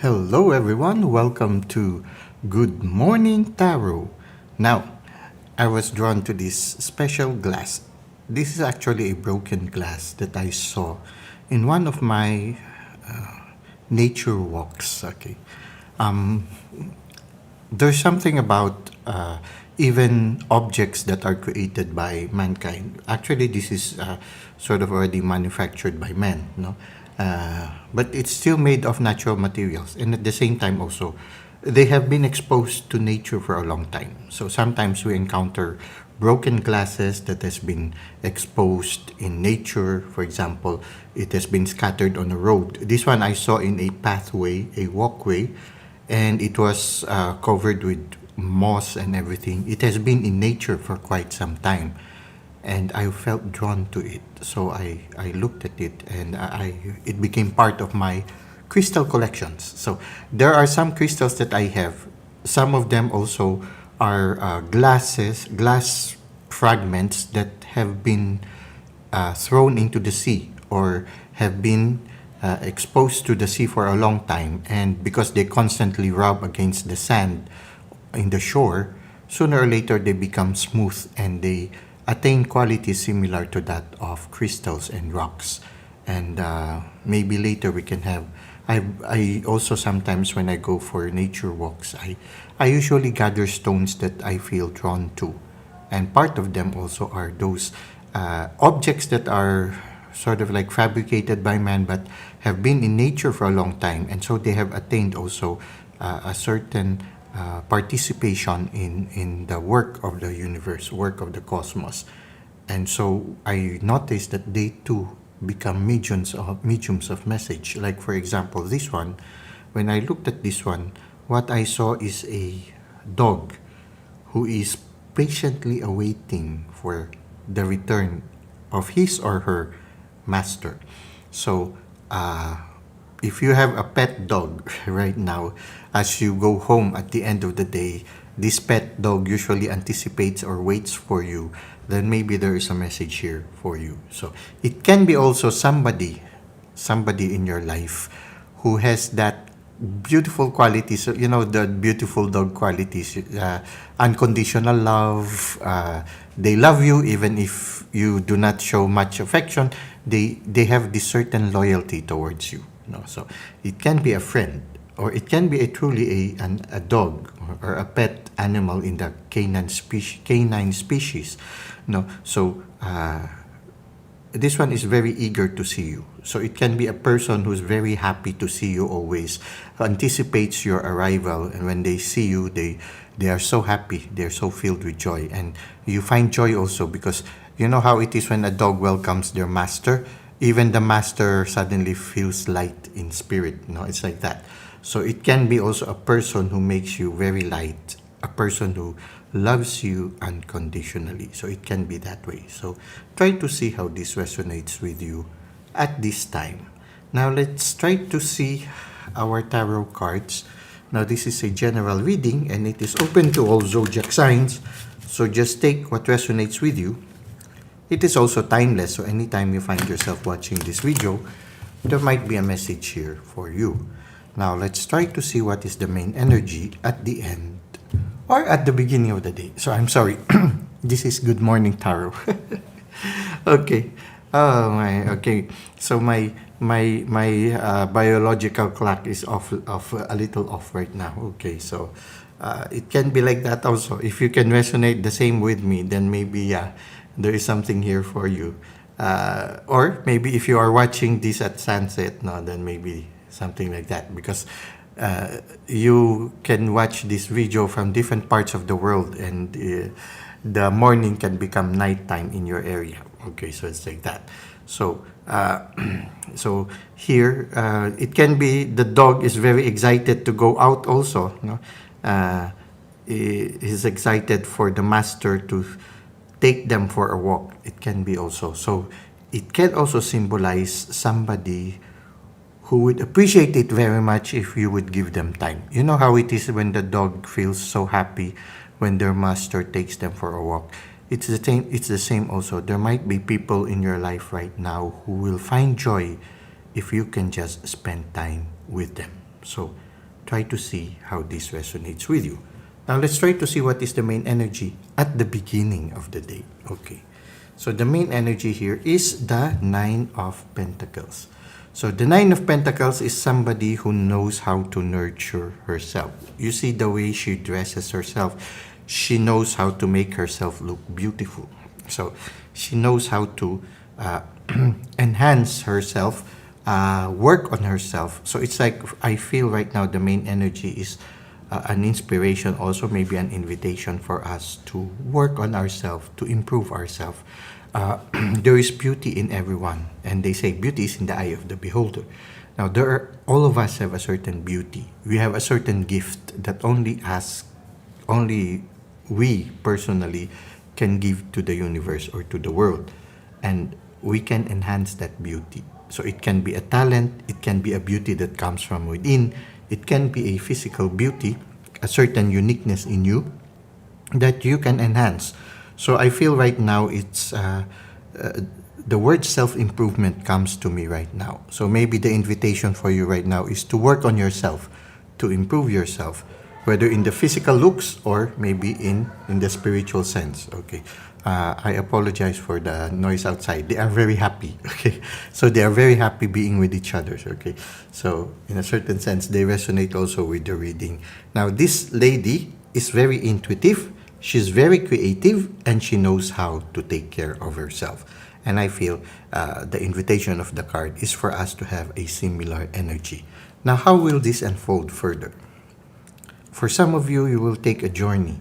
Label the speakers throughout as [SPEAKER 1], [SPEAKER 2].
[SPEAKER 1] Hello, everyone. Welcome to Good Morning Tarot. Now, I was drawn to this special glass. This is actually a broken glass that I saw in one of my nature walks. Okay. Um, there's something about even objects that are created by mankind. Actually, this is sort of already manufactured by men, no? But it's still made of natural materials, and at the same time, also, they have been exposed to nature for a long time. So sometimes we encounter broken glasses that has been exposed in nature. For example, it has been scattered on a road. This one I saw in a pathway, a walkway, and it was covered with moss and everything. It has been in nature for quite some time, and I felt drawn to it. So I looked at it, and it became part of my crystal collections. So there are some crystals that I have. Some of them also are glass fragments that have been thrown into the sea or have been exposed to the sea for a long time, and because they constantly rub against the sand in the shore, sooner or later they become smooth and they attain qualities similar to that of crystals and rocks. And maybe later we can have. I also sometimes when I go for nature walks, I usually gather stones that I feel drawn to, and part of them also are those objects that are sort of like fabricated by man but have been in nature for a long time, and so they have attained also a certain participation in the work of the universe, work of the cosmos. And so I noticed that they too become mediums of message. Like for example, this one, when I looked at this one, what I saw is a dog who is patiently awaiting for the return of his or her master. So, if you have a pet dog right now, as you go home at the end of the day, this pet dog usually anticipates or waits for you, then maybe there is a message here for you. So it can be also somebody in your life who has that beautiful qualities, the beautiful dog qualities, unconditional love. They love you even if you do not show much affection. They have this certain loyalty towards you. So it can be a friend, or it can be a truly a dog or a pet animal in the canine species. No, so this one is very eager to see you. So it can be a person who's very happy to see you always, who anticipates your arrival, and when they see you, they are so happy, they're so filled with joy, and you find joy also because you know how it is when a dog welcomes their master. Even the master suddenly feels light in spirit. It's like that. So it can be also a person who makes you very light, a person who loves you unconditionally. So it can be that way. So try to see how this resonates with you at this time. Now let's try to see our tarot cards. Now this is a general reading and it is open to all zodiac signs. So just take what resonates with you. It is also timeless, so anytime you find yourself watching this video, there might be a message here for you. Now let's try to see what is the main energy at the end or at the beginning of the day. So I'm sorry, this is Good Morning Tarot. Okay. Oh my. Okay. So my biological clock is off a little off right now. Okay. So it can be like that also. If you can resonate the same with me, then maybe there is something here for you. Or maybe if you are watching this at sunset, no, then maybe something like that, because you can watch this video from different parts of the world, and the morning can become nighttime in your area. Okay, so it's like that. So so here it can be the dog is very excited to go out also. He's excited for the master to take them for a walk. It can be also. So it can also symbolize somebody who would appreciate it very much if you would give them time. You know how it is when the dog feels so happy when their master takes them for a walk. It's the same also. There might be people in your life right now who will find joy if you can just spend time with them. So try to see how this resonates with you. Now let's try to see what is the main energy at the beginning of the day. Okay. So the main energy here is the Nine of Pentacles. So the Nine of Pentacles is somebody who knows how to nurture herself. You see the way she dresses herself. She knows how to make herself look beautiful. So she knows how to enhance herself, work on herself. So it's like I feel right now the main energy is an inspiration, also maybe an invitation for us to work on ourselves, to improve ourselves. There is beauty in everyone, and they say beauty is in the eye of the beholder. Now, all of us have a certain beauty. We have a certain gift that only we personally can give to the universe or to the world, and we can enhance that beauty. So it can be a talent, it can be a beauty that comes from within, it can be a physical beauty, a certain uniqueness in you that you can enhance. So I feel right now the word self-improvement comes to me right now. So maybe the invitation for you right now is to work on yourself, to improve yourself, whether in the physical looks or maybe in the spiritual sense. Okay. I apologize for the noise outside. They are very happy. Okay. So they are very happy being with each other. Okay. So in a certain sense, they resonate also with the reading. Now, this lady is very intuitive. She's very creative, and she knows how to take care of herself. And I feel the invitation of the card is for us to have a similar energy. Now, how will this unfold further? For some of you, you will take a journey.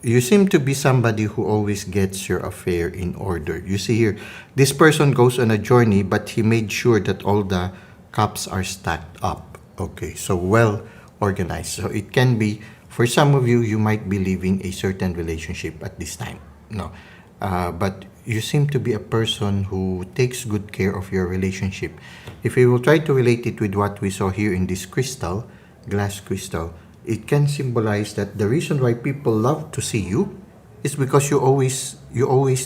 [SPEAKER 1] You seem to be somebody who always gets your affair in order. You see here, this person goes on a journey, but he made sure that all the cups are stacked up. Okay, so well organized. So it can be, for some of you, you might be leaving a certain relationship at this time. No, but you seem to be a person who takes good care of your relationship. If we will try to relate it with what we saw here in this crystal, glass crystal, it can symbolize that the reason why people love to see you is because you always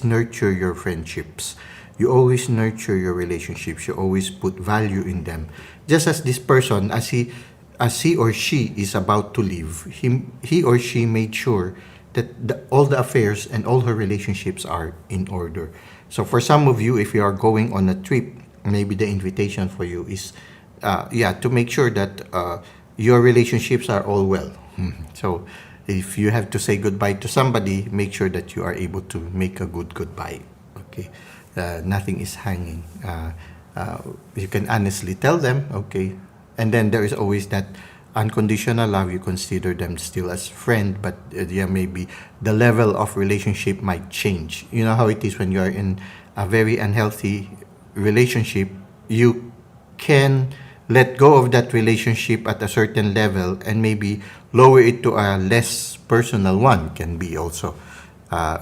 [SPEAKER 1] nurture your friendships. You always nurture your relationships. You always put value in them. Just as this person, as he or she is about to leave, he or she made sure that all the affairs and all her relationships are in order. So for some of you, if you are going on a trip, maybe the invitation for you is, to make sure that your relationships are all well. So if you have to say goodbye to somebody, make sure that you are able to make a good goodbye. Okay, nothing is hanging. You can honestly tell them, okay. And then there is always that unconditional love. You consider them still as friend, but maybe the level of relationship might change. You know how it is when you are in a very unhealthy relationship. You can let go of that relationship at a certain level and maybe lower it to a less personal one. Can be also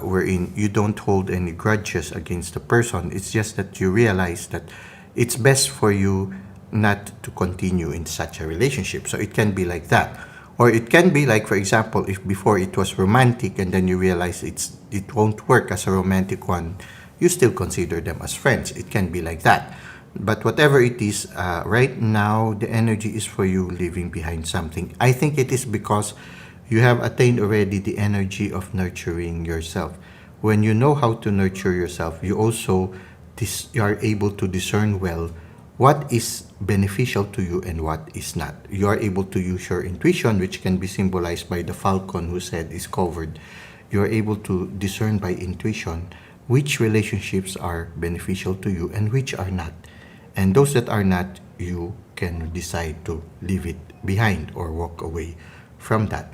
[SPEAKER 1] wherein you don't hold any grudges against the person. It's just that you realize that it's best for you not to continue in such a relationship. So it can be like that. Or it can be like, for example, if before it was romantic and then you realize it won't work as a romantic one, you still consider them as friends. It can be like that. But whatever it is, right now, the energy is for you leaving behind something. I think it is because you have attained already the energy of nurturing yourself. When you know how to nurture yourself, you also you are able to discern well what is beneficial to you and what is not. You are able to use your intuition, which can be symbolized by the falcon whose head is covered. You are able to discern by intuition which relationships are beneficial to you and which are not. And those that are not, you can decide to leave it behind or walk away from that.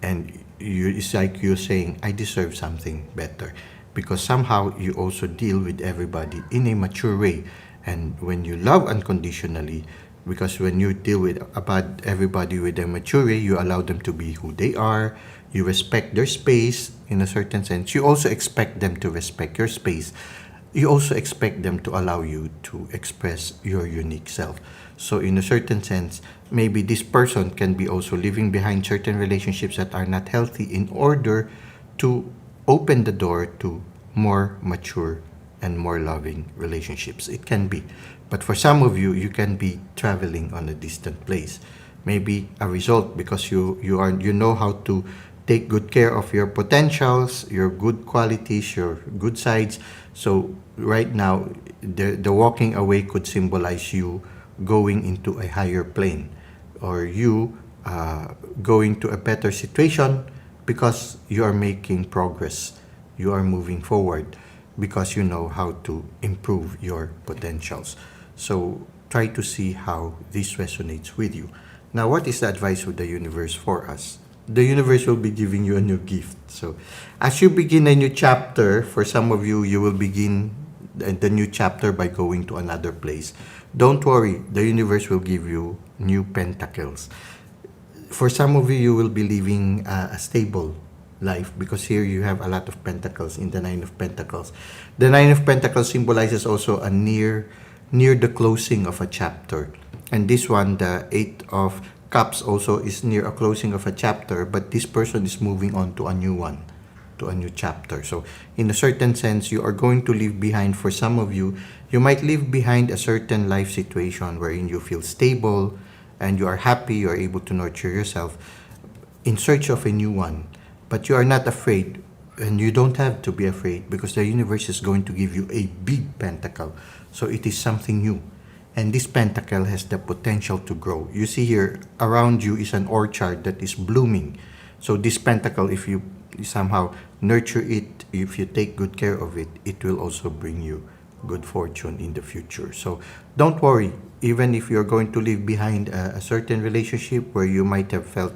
[SPEAKER 1] And it's like you're saying, I deserve something better. Because somehow you also deal with everybody in a mature way. And when you love unconditionally, because when you deal with about everybody with a mature way, you allow them to be who they are. You respect their space in a certain sense. You also expect them to respect your space. You also expect them to allow you to express your unique self. So in a certain sense, maybe this person can be also leaving behind certain relationships that are not healthy in order to open the door to more mature and more loving relationships. It can be. But for some of you, you can be traveling on a distant place. maybe a result because you know how to take good care of your potentials, your good qualities, your good sides. So right now, the walking away could symbolize you going into a higher plane, or you going to a better situation because you are making progress, you are moving forward because you know how to improve your potentials. So try to see how this resonates with you. Now, what is the advice of the universe for us? The universe will be giving you a new gift. So as you begin a new chapter, for some of you, you will begin the new chapter by going to another place. Don't worry, the universe will give you new pentacles. For some of you, you will be living a stable life because here you have a lot of pentacles in the Nine of Pentacles. The Nine of Pentacles symbolizes also a near the closing of a chapter. And this one, the Eight of Cups, also is near a closing of a chapter, but this person is moving on to a new one, to a new chapter. So in a certain sense, you are going to leave behind, for some of you, you might leave behind a certain life situation wherein you feel stable and you are happy, you are able to nurture yourself in search of a new one. But you are not afraid, and you don't have to be afraid because the universe is going to give you a big pentacle. So it is something new. And this pentacle has the potential to grow. You see here, around you is an orchard that is blooming. So this pentacle, if you somehow nurture it, if you take good care of it, it will also bring you good fortune in the future. So don't worry, even if you're going to leave behind a certain relationship where you might have felt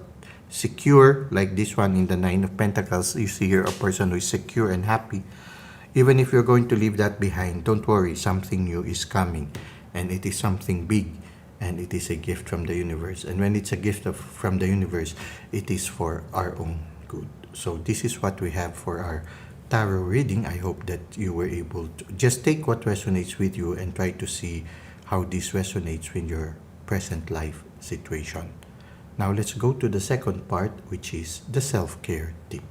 [SPEAKER 1] secure, like this one in the Nine of Pentacles. You see here a person who is secure and happy. Even if you're going to leave that behind, don't worry, something new is coming, and it is something big, and it is a gift from the universe. And when it's a gift from the universe, it is for our own good. So this is what we have for our tarot reading. I hope that you were able to just take what resonates with you and try to see how this resonates with your present life situation. Now let's go to the second part, which is the self-care tip.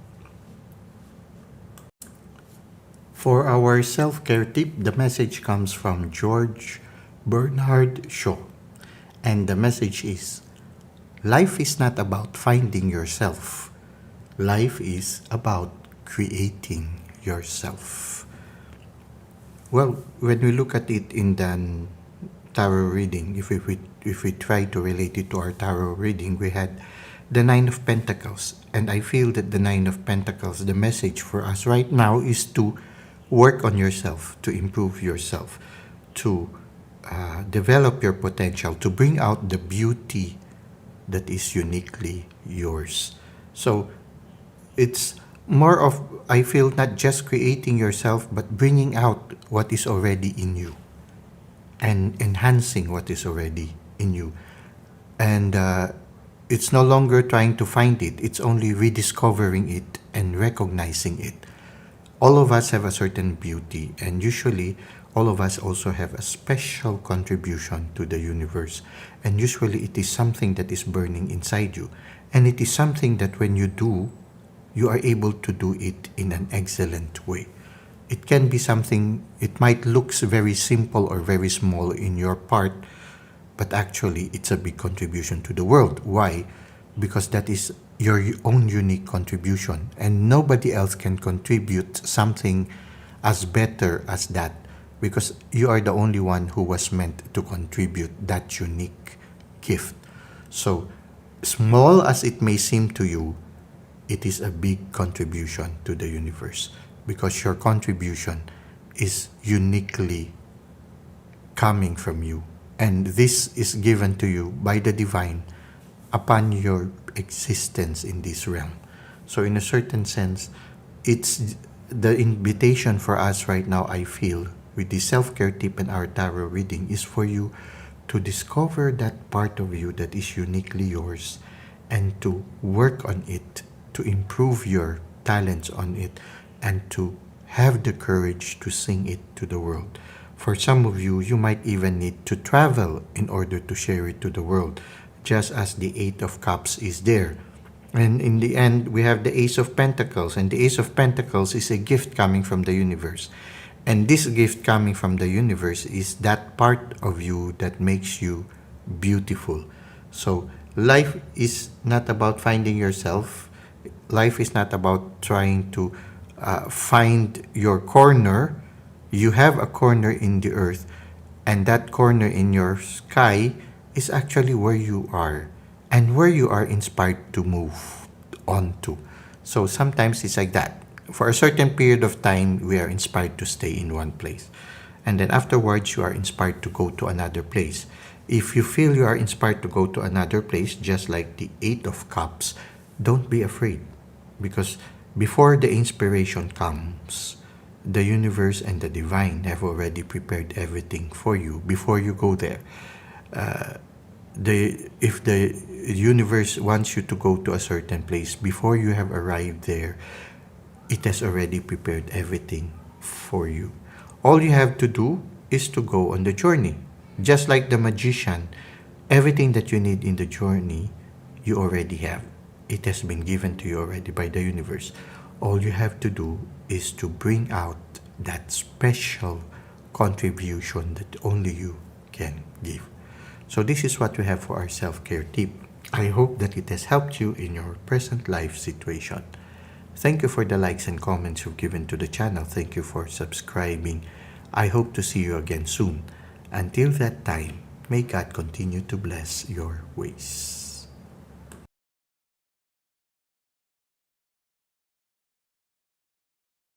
[SPEAKER 1] For our self-care tip, the message comes from George Bernard Shaw. And the message is, life is not about finding yourself. Life is about creating yourself. Well, when we look at it in the tarot reading, if we try to relate it to our tarot reading, we had the Nine of Pentacles. And I feel that the Nine of Pentacles, the message for us right now is to work on yourself, to improve yourself, to develop your potential, to bring out the beauty that is uniquely yours. So it's more of, I feel, not just creating yourself, but bringing out what is already in you and enhancing what is already in you. And it's no longer trying to find it, it's only rediscovering it and recognizing it. All of us have a certain beauty, and usually all of us also have a special contribution to the universe. And usually it is something that is burning inside you. And it is something that when you do, you are able to do it in an excellent way. It can be something, it might look very simple or very small in your part, but actually it's a big contribution to the world. Why? Because that is your own unique contribution, and nobody else can contribute something as better as that, because you are the only one who was meant to contribute that unique gift. So small as it may seem to you, it is a big contribution to the universe, because your contribution is uniquely coming from you, and this is given to you by the divine upon your existence in this realm. So in a certain sense, it's the invitation for us right now, I feel, with the self-care tip and our tarot reading, is for you to discover that part of you that is uniquely yours and to work on it, to improve your talents on it, and to have the courage to sing it to the world. For some of you, you might even need to travel in order to share it to the world, just as the Eight of Cups is there. And in the end, we have the Ace of Pentacles, and the Ace of Pentacles is a gift coming from the universe. And this gift coming from the universe is that part of you that makes you beautiful. So Life is not about finding yourself. Life is not about trying to find your corner. You have a corner in the earth, and that corner in your sky is actually where you are and where you are inspired to move on to. So sometimes it's like that. For a certain period of time, we are inspired to stay in one place. And then afterwards, you are inspired to go to another place. If you feel you are inspired to go to another place, just like the Eight of Cups, don't be afraid. Because before the inspiration comes, the universe and the divine have already prepared everything for you before you go there. If the universe wants you to go to a certain place before you have arrived there, it has already prepared everything for you. All you have to do is to go on the journey. Just like the magician, everything that you need in the journey, you already have. It has been given to you already by the universe. All you have to do is to bring out that special contribution that only you can give. So this is what we have for our self-care tip. I hope that it has helped you in your present life situation. Thank you for the likes and comments you've given to the channel. Thank you for subscribing. I hope to see you again soon. Until that time, may God continue to bless your ways.